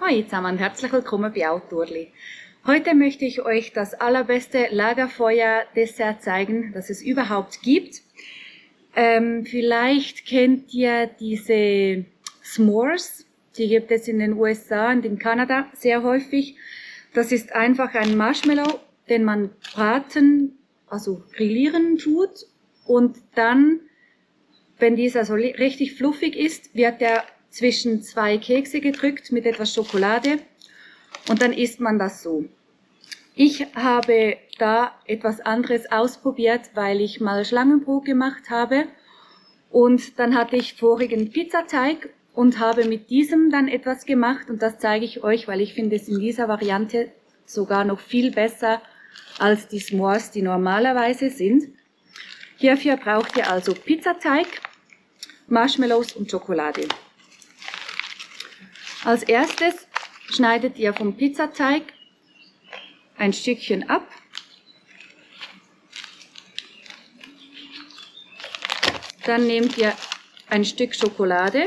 Hallo zusammen, herzlich willkommen bei Outdoorli. Heute möchte ich euch das allerbeste Lagerfeuer-Dessert zeigen, das es überhaupt gibt. Vielleicht kennt ihr diese S'mores, die gibt es in den USA und in Kanada sehr häufig. Das ist einfach ein Marshmallow, den man braten, also grillieren tut, und dann, wenn dieser so richtig fluffig ist, wird er zwischen zwei Kekse gedrückt mit etwas Schokolade und dann isst man das so. Ich habe da etwas anderes ausprobiert, weil ich mal Schlangenbrot gemacht habe und dann hatte ich vorigen Pizzateig und habe mit diesem dann etwas gemacht und das zeige ich euch, weil ich finde es in dieser Variante sogar noch viel besser als die S'mores, die normalerweise sind. Hierfür braucht ihr also Pizzateig, Marshmallows und Schokolade. Als erstes schneidet ihr vom Pizzateig ein Stückchen ab. Dann nehmt ihr ein Stück Schokolade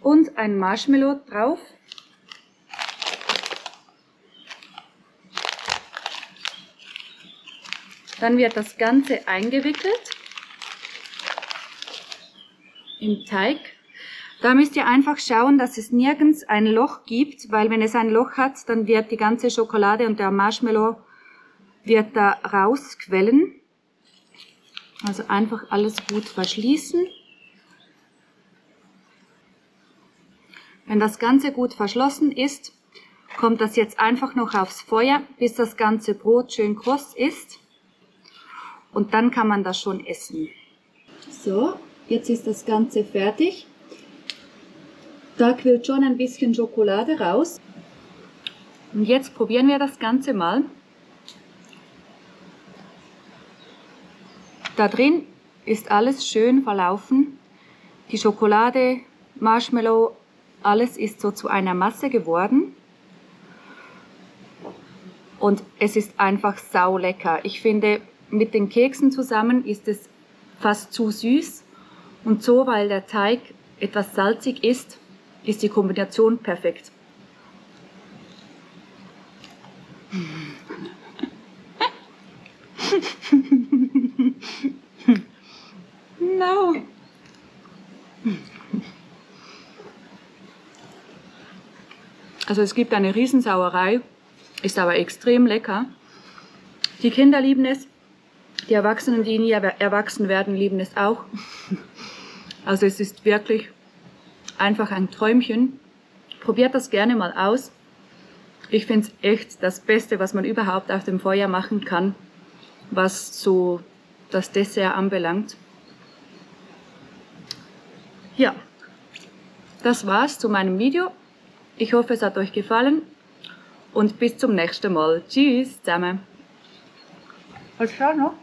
und ein Marshmallow drauf. Dann wird das Ganze eingewickelt im Teig. Da müsst ihr einfach schauen, dass es nirgends ein Loch gibt, weil wenn es ein Loch hat, dann wird die ganze Schokolade und der Marshmallow wird da rausquellen. Also einfach alles gut verschließen. Wenn das Ganze gut verschlossen ist, kommt das jetzt einfach noch aufs Feuer, bis das ganze Brot schön kross ist. Und dann kann man das schon essen. So, jetzt ist das Ganze fertig. Da quillt schon ein bisschen Schokolade raus. Und jetzt probieren wir das Ganze mal. Da drin ist alles schön verlaufen. Die Schokolade, Marshmallow, alles ist so zu einer Masse geworden. Und es ist einfach saulecker. Ich finde, mit den Keksen zusammen ist es fast zu süß. Und so, weil der Teig etwas salzig ist die Kombination perfekt. No. Also es gibt eine Riesensauerei, ist aber extrem lecker. Die Kinder lieben es, die Erwachsenen, die nie erwachsen werden, lieben es auch. Also es ist wirklich einfach ein Träumchen. Probiert das gerne mal aus. Ich finde es echt das Beste, was man überhaupt auf dem Feuer machen kann, was so das Dessert anbelangt. Ja, das war's zu meinem Video. Ich hoffe, es hat euch gefallen und bis zum nächsten Mal. Tschüss zusammen. Was schaut noch?